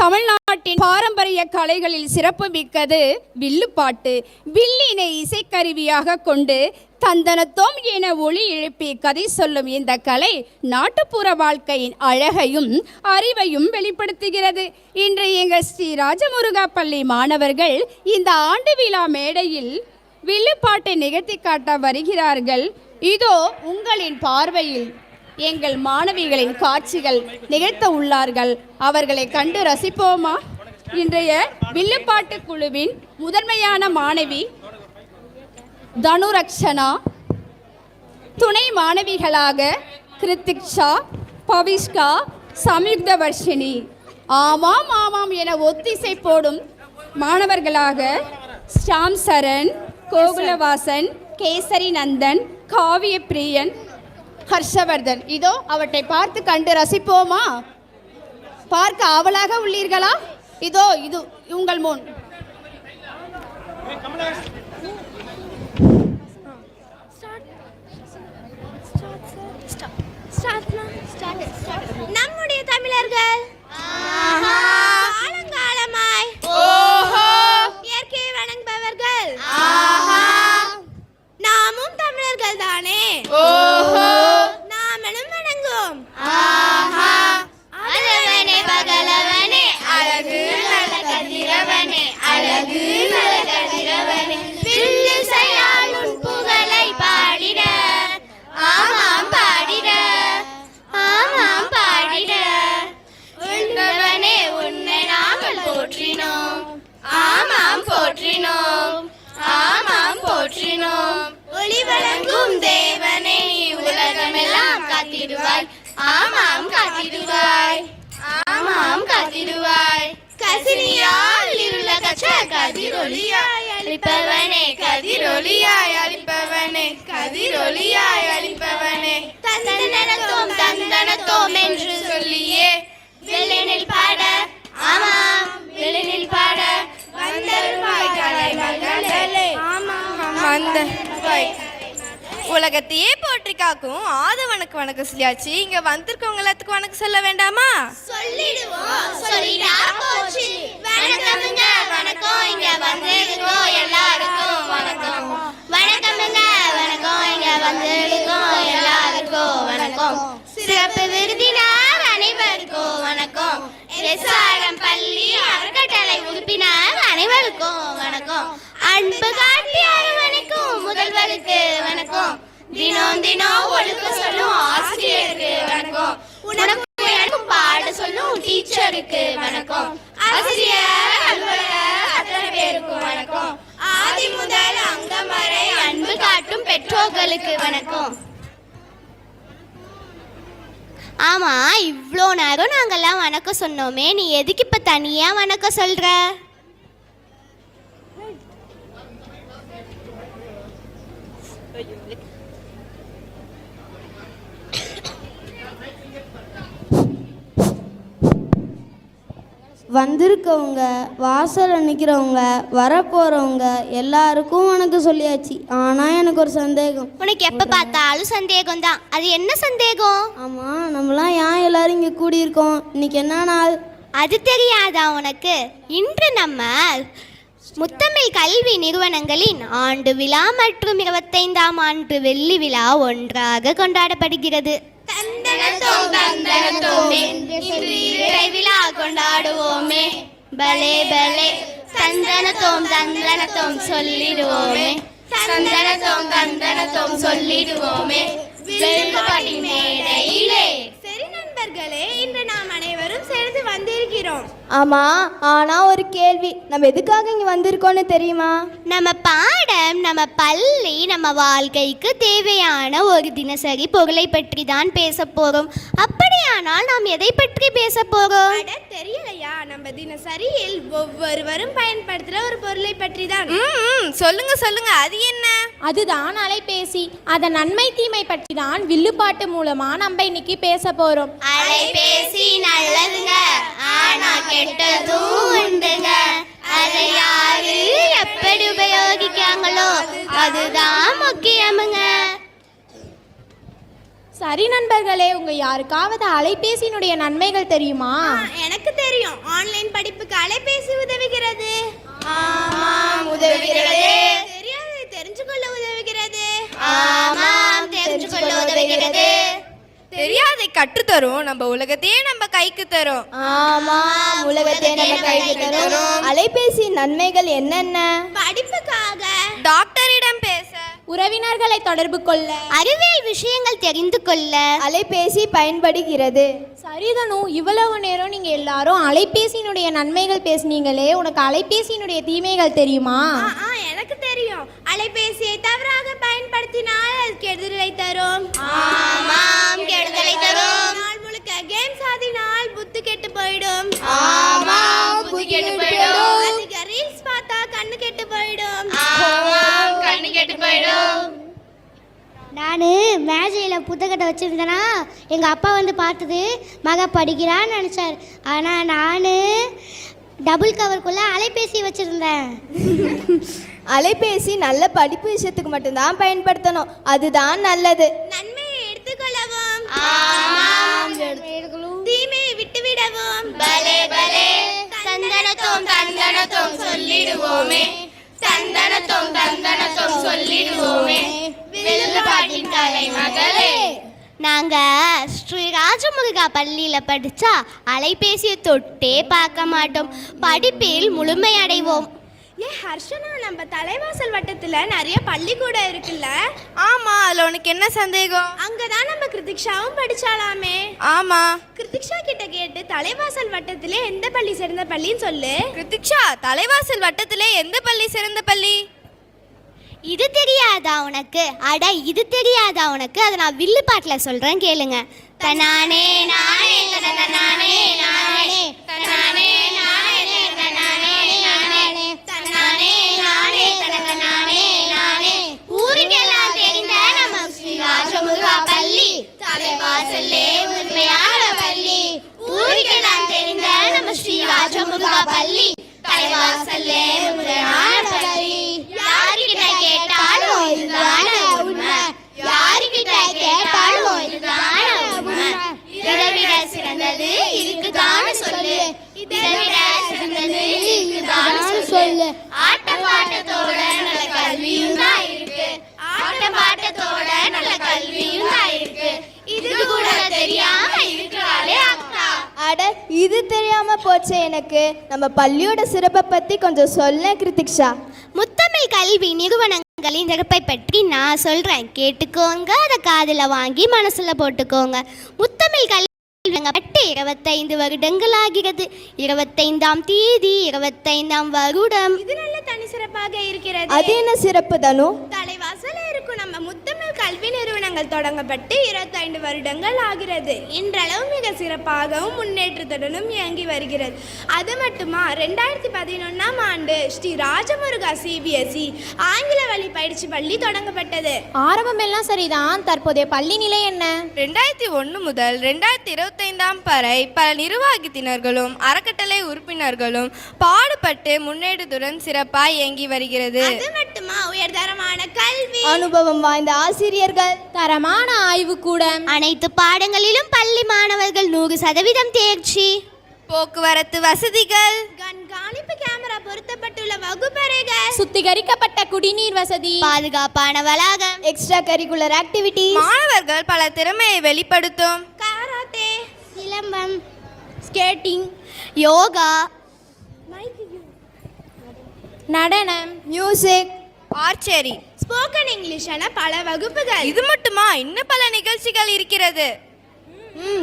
தமிழ்நாட்டின் பாரம்பரிய கலைகளில் சிறப்பு மிக்கது வில்லுப்பாட்டு. வில்லினை இசைக்கருவியாக கொண்டு தந்தனத்தோம் என ஒளி எழுப்பி கதை சொல்லும் இந்த கலை நாட்டுப்புற வாழ்க்கையின் அழகையும் அறிவையும் வெளிப்படுத்துகிறது. இன்று எங்கள் ஸ்ரீ ராஜமுருகா பள்ளி மாணவர்கள் இந்த ஆண்டு விழா மேடையில் வில்லுப்பாட்டை நிகழ்த்தி காட்ட வருகிறார்கள். இதோ உங்களின் பார்வையில் எங்கள் மாணவிகளின் காட்சிகள் நிகழ்த்த உள்ளார்கள். அவர்களை கண்டு ரசிப்போமா? இன்றைய வில்லுப்பாட்டு குழுவின் முதன்மையான மாணவி தனுரக்ஷனா, துணை மாணவிகளாக கிருத்திக்ஷா, பவிஷ்கா, சம்யுக்த வர்ஷினி. ஆமாம் ஆமாம் என ஒத்திசை போடும் மாணவர்களாக ஷாம் சரண், கோகுலவாசன், கேசரி நந்தன், காவிய பிரியன், ஹர்ஷவர்தன். இதோ அவற்றை பார்த்து கண்டு ரசிப்போமா? பார்க்க ஆவலாக உள்ளீர்களா? இதோ இது உங்கள் முன். நம்முடைய தமிழர்கள் காலங்காலமாய் இயற்கையை வணங்குபவர்கள். நாமும் தமிழர்கள் தானே. நாமளும் வணங்குவோம். அழகனே பகலவனே, அழகு நல்ல கதிரவனே, அழகு நல்ல கதிரவனே, வில்லு செய்யாளுன் புகழை பாடிட, ஆமாம் பாடிட, ஆமாம் பாடிட. உண்டவனே உன்னை நாங்கள் போற்றினோம், ஆமாம் போற்றினோம், ஆமாம் போற்றினோம். ஒளி வழங்கும் தேவனே நீ உலகமெல்லாம் காத்திடுவாய், ஆமாம் காத்திடுவாய், ஆமாம் காத்திடுவாய். கசினியால் இருள கற்ற கதிரொளியாய் அளிப்பவனே, கதிரொளியாய் அளிப்பவனே, கதிரொளியாய் அளிப்பவனே. தந்தனத்தோம் தந்தனத்தோம் என்று சொல்லியே வெள்ளனில் பாட, ஆமாம் வெள்ளனில் பாட வந்தருவாய் கலைமகளே, ஆமாம் வந்தருவாய். உலகத்தையே போற்றி காக்கும் ஆதவனுக்கு வணக்கம் சொல்லியாச்சு. இங்க வந்திருக்கவங்க எல்லாத்துக்கும் வணக்கம் சொல்ல வேண்டாமா? சொல்லிடுவோம். சொல்லிடா போச்சு. வணக்கம்ங்க வணக்கம். இங்க வந்திருக்கோம் எல்லாருக்கும் வணக்கம். வணக்கம்ங்க வணக்கம். இங்க வந்திருக்கோம் எல்லாருக்கும் வணக்கம். சிறப்பு விருதினார் அனைவருக்கும் வணக்கம். எஸ்ஆர்எம் பள்ளி அறக்கட்டளை உறுப்பினர் அனைவருக்கும் வணக்கம். அன்பு காட்டி அரவணைக்கும் முதல்வருக்கு வணக்கம். தினம் தினம் ஒழுக்க சொல்லும் ஆசிரியருக்கு வணக்கம். உனக்கு எனக்கும் பாட சொல்லும் டீச்சருக்கு வணக்கம். ஆசிரியர் அலுவலர் அத்தனை பேருக்கும் வணக்கம். ஆதி முதல் அங்கம் வரை அன்பு காட்டும் பெற்றோர்களுக்கு வணக்கம். ஆமா, இவ்வளோ நேரம் நாங்கெல்லாம் வணக்கம் சொன்னோமே, நீ எதுக்கு இப்ப தனியா வணக்கம் சொல்ற? வந்திருக்கவங்க, வாசல் நிற்கிறவங்க, வரப்போகிறவங்க எல்லாருக்கும் வணக்கம் சொல்லியாச்சு. ஆனால் எனக்கு ஒரு சந்தேகம். உனக்கு எப்போ பார்த்தாலும் சந்தேகம் தான். அது என்ன சந்தேகம்? ஆமாம், நம்மளாம் ஏன் எல்லாரும் இங்கே கூடியிருக்கோம்? இன்னைக்கு என்ன நாள்? அது தெரியாதா உனக்கு? இன்று நம்ம முத்தமிழ் கல்வி நிறுவனங்களின் ஆண்டு விழா மற்றும் 25ஆம் ஆண்டு வெள்ளி விழா ஒன்றாக கொண்டாடப்படுகிறது. விழா கொண்டாடுவோமே, பலே பலே. தந்தனத்தோம் தந்தனத்தோம் சொல்லிடுவோமே, தந்தனத்தோம் தந்தனத்தோம் சொல்லிடுவோமே மேடையிலே. சரி நண்பர்களே, இன்று நாம் அனைவரும் சேர்ந்து வந்திருக்கிறோம். ஆமாம், ஆனால் ஒரு கேள்வி, நம்ம எதுக்காக இங்கே வந்திருக்கோன்னு தெரியுமா? நம்ம பாடம், நம்ம பள்ளி, நம்ம வாழ்க்கைக்கு தேவையான ஒரு தினசரி பொருளை பற்றி தான் பேச போகிறோம். அப்படியானால் நாம் எதை பற்றி பேச போகிறோம்? தெரியலையா? நம்ம தினசரியில் ஒவ்வொருவரும் பயன்படுத்துகிற ஒரு பொருளை பற்றி தான். சொல்லுங்க சொல்லுங்க, அது என்ன? அதுதான் அலைபேசி. அதன் நன்மை தீமை பற்றி தான் வில்லுப்பாட்டு மூலமா நம்ம இன்னைக்கு பேச போறோம். அலைபேசி நல்லதுங்க, ஆனா கெட்டதும் உண்டுங்க. அதை யாரு எப்படி உபயோகிக்காங்களோ அதுதான் முக்கியமுங்க. சரி நண்பர்களே, உங்க யாருக்காவது அலைபேசியினுடைய நன்மைகள் தெரியுமா? எனக்கு தெரியும். ஆன்லைன் படிப்புக்கு அலைபேசி உதவுகிறது. ஆமாம், உதவுகிறது. தெரியாததை தெரிஞ்சு கொள்ள உதவுகிறது. ஆமாம், தெரிஞ்சு கொள்ள உதவுகிறது. தெரியாதை கற்றுத்தரும். நம்ம உலகத்தையே நம்ம கைக்கு தரும். ஆமாம், உலகத்தை நம்ம கைக்கு தரும். அலைபேசியின் நன்மைகள் என்னென்ன? படிப்புக்காக, டாக்டரிடம் பேச, உறவினர்களை தொடர்பு கொள்ள, அறிவியல் விஷயங்கள் தெரிந்து கொள்ள அலைபேசி பயன்படுகிறது. சரிதனு, இவ்வளவு நேரம் நீங்க எல்லாரும் அலைபேசியினுடைய நன்மைகள் பேசுனீங்களே, உனக்கு அலைபேசியினுடைய தீமைகள் தெரியுமா? எனக்கு தெரியும். அலைபேசியை தவறாக பயன்படுத்தினால் அது கெடுதலை தரும். ஆமாம், கெடுதலை தரும். நாள் முழுக்க கேம்ஸ் ஆடினால் புத்தி கெட்டு போயிடும். ஆமாம், புத்தி கெட்டு போயிடும். அதிக ரீல்ஸ் பார்த்தா கண்ணு கெட்டு போயிடும். ஆமாம், கண்ணு கெட்டு போயிடும். நான் மேஜையில் புத்தகத்தை வச்சுருந்தேன்னா எங்கள் அப்பா வந்து பார்த்தது மக படிக்கிறான்னு நினச்சார். ஆனால் நான் டபுள் கவருக்குள்ளே அலைபேசி வச்சுருந்தேன். அலைபேசி நல்ல படிப்பு விஷயத்துக்கு மட்டும்தான் பயன்படுத்தணும், அதுதான் நல்லது. நன்மையை எடுத்துக்கொள்ளவும், ஆமாம், தீமையை விட்டுவிடவும். பலே பலே, தந்தனத்தோம் தந்தனத்தோம் சொல்லிடுவோமே, தந்தனத்தோம் தந்தனத்தோம் சொல்லிடுவோமே, வில்லுப்பாட்டின் கலை மகளே. நாங்க ஸ்ரீ ராஜமுருகா பள்ளியில படிச்சா அலைபேசியை தொட்டே பார்க்க மாட்டோம், படிப்பில் முழுமை அடைவோம். ஹர்ஷனா, நம்ம தலைவாசல் வட்டத்துல நிறைய பள்ளிக்கூடம் இருக்குல்ல? ஆமா, அதுல உனக்கு என்ன சந்தேகம்? அங்கதான் நம்ம கிருத்திக்ஷாவும் படிச்சாலாமே. ஆமா, கிருத்திக்ஷா கிட்ட கேட்டு தலைவாசல் வட்டத்திலே எந்த பள்ளி சிறந்த பள்ளின்னு சொல்லு. கிருத்திக்ஷா, தலைவாசல் வட்டத்திலே எந்த பள்ளி சிறந்த பள்ளி? இது தெரியாதா உனக்கு? அட, இது தெரியாதா உனக்கு? அதை நான் வில்லு பாட்டில் சொல்றேன், கேளுங்க. தனானே நானே தனானே நானே தனானே நானே தனானே நானே தனானே நானே தனானே நானே. ஊருக்கெல்லாம் தெரிந்த நம்ம ஸ்ரீ ராஜமுருகா பள்ளி தலைவாசல்லே உண்மையான பள்ளி. ஊருக்கெல்லாம் தெரிந்த நம்ம ஸ்ரீ ராஜமுருகா பள்ளி தலைவாசல்லே உண்மையான பள்ளி. யாருக்கிட்ட கேட்டாலும் இதுதான உண்மை, யாருக்கிட்ட கேட்டாலும் இதுதான உண்மை. இதைவிட சிறந்தது இதுக்குதான சொல்லு, இதைவிட சிறந்தது இதுக்குதான சொல்லு. ஆட்டம் பாட்டத்தோட நல்ல கல்வியும் தான் இருக்கு, ஆட்டம் பாட்டத்தோட நல்ல கல்வியும் தான் இருக்கு. இது கூட தெரியாம இருக்கிறாளே அக்கா. அட, இது தெரியாம போச்சே எனக்கு. நம்ம பள்ளியோட சிறப்பை பத்தி கொஞ்சம் சொல்ல கிருத்திக்ஷா. முத்தமிழ் கல்வி நிறுவனங்களின் சிறப்பை பற்றி நான் சொல்றேன், கேட்டுக்கோங்க. அதை காதில் வாங்கி மனசுல போட்டுக்கோங்க. முத்தமிழ் கல்வி பட்டு 25 வருடங்கள் ஆகிறது. 25ஆம் தேதி 25ஆம் வருடம். இது நல்ல தனி சிறப்பாக இருக்கிறது. அது என்ன சிறப்பு தனு? தலைவாசல இருக்கும் நம்ம முத்தமிழ் கல்வி நிறுவனங்கள் தொடங்கப்பட்டு 25 வருடங்கள் ஆகிறது. இன்றளவு மிக சிறப்பாகவும் முன்னேற்றத்துடனும் இயங்கி வருகிறது. அது மட்டுமா, 2011ஆம் ஆண்டு ஸ்ரீ ராஜமுருகா CBSE ஆங்கில வழி பயிற்சி பள்ளி தொடங்கப்பட்டது. ஆரம்பம் எல்லாம் சரிதான், தற்போதைய பள்ளி நிலை என்ன? 2001 முதல் 2025ஆம் வரை பல நிர்வாகத்தினர்களும் அறக்கட்டளை உறுப்பினர்களும் பாடுபட்டு முன்னேற்றத்துடன் சிறப்பாய் இயங்கி வருகிறது. அது மட்டுமா, உயர்தரமான கல்வி, அனுபவம் வாய்ந்த ஆசிரியர்கள், தரமான ஆய்வு கூடம், அனைத்து பாடங்களிலும் பள்ளி மாணவர்கள் 100% தேர்ச்சி, போக்குவரத்து வசதிகள், கண்காணிப்பு கேமரா பொருத்தப்பட்டுள்ள வகுப்பறைகள், சுத்திகரிக்கப்பட்ட குடிநீர் வசதி, பாதுகாப்பான வளாகம், எக்ஸ்ட்ரா கரிக்குலர் ஆக்டிவிட்டி, மாணவர்கள் பல திறமையை வெளிப்படுத்தும் கராத்தே, சிலம்பம், ஸ்கேட்டிங், யோகா, நடனம், மியூசிக், ஆர்ச்சரி, ஸ்போக்கன் இங்கிலீஷ் என பல வகுப்புகள். இது மட்டுமா, இன்னும் பல நிகழ்ச்சிகள் இருக்கிறது.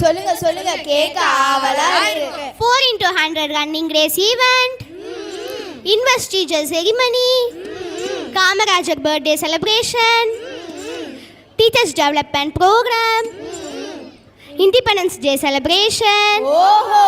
சொல்லுங்க சொல்லுங்க, கேட்க ஆவலா இருக்கு. 4x100 running race event, investiture ceremony, Kamarajar birthday celebration, teachers development programme, independence day celebration, ஓஹோ,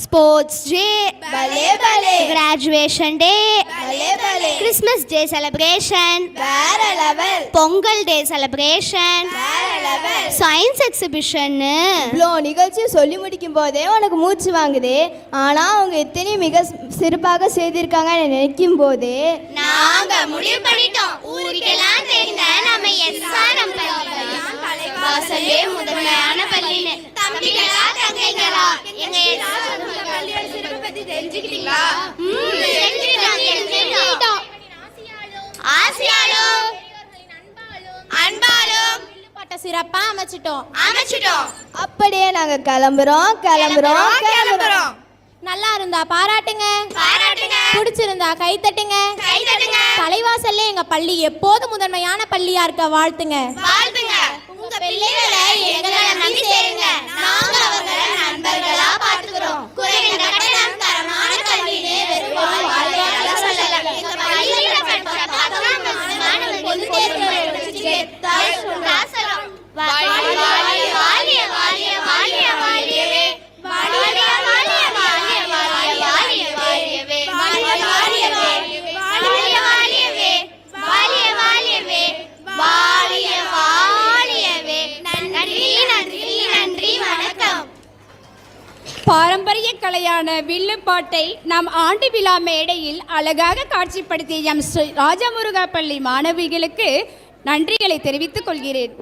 ஸ்போர்ட்ஸ் டே, பலே பலே, கிராஜுவேஷன் டே, பலே பலே, கிறிஸ்மஸ் டே செலிப்ரேஷன், வேற லெவல், பொங்கல் டே செலிப்ரேஷன், வேற லெவல். Science exhibition. இவ்வளோ நிகழ்ச்சி சொல்லி முடிக்கும் போதே உனக்கு மூச்சு வாங்குதே. ஆனா அவங்க எத்தனை மிக சிறப்பாக செய்திருக்காங்கன்னு நினைக்கும் போதே நாங்க முடிவு பண்ணிட்டோம், ஊருக்கெல்லாம் தெரிந்த நம்ம எஸ்ஆர்எம் பள்ளிவாசலே முதன்மையான பள்ளின்னு. தம்பிகளா தங்கைகளா எங்க பள்ளியோட சிறப்பை பத்தி தெரிஞ்சுக்கிட்டீங்களா? தெரிஞ்சுக்கிட்டோம். ஆசியாலும் அன்பாலும் வில்லுப்பாட்டை சிறப்பா அமைச்சிட்டோம். அப்படியே நாங்கள் கிளம்புறோம். நல்லா இருந்தா பாராட்டுங்க, பிடிச்சிருந்தா கைத்தட்டுங்க. தலைவாசல்ல எங்க பள்ளி எப்போது முதன்மையான பள்ளியா இருக்க வாழ்த்துங்க. உங்க பிள்ளைகளை எங்களை நம்பி சேருங்க. நாங்க அவர்களை நண்பர்களா பார்த்துக்கிறோம். குறைந்த கட்டணம், தரமான கல்வின்னு வெறும் வார்த்தையால சொல்லல. எங்க பள்ளியில படிச்ச 10ஆம் வகுப்பு மாணவர்கள் பொதுத் தேர்வுல வச்சு தாசரம். வாழிய வாழிய வாழிய வாழிய வாழிய வாழியவே. வாழிய வாழிய வாழிய வாழிய வாழிய வாழியவே. வாழிய வாழியவே வாழிய வாழியவே. வாழிய வாழியவே வாழிய வாழியவே. நன்றி நன்றி நன்றி வணக்கம். பாரம்பரிய கலையான வில்லுப்பாட்டை நாம் ஆண்டு விழா மேடையில் அழகாக காட்சிப்படுத்திய எம் ராஜமுருகா பள்ளி மாணவிகளுக்கு நன்றிகளை தெரிவித்துக் கொள்கிறேன்.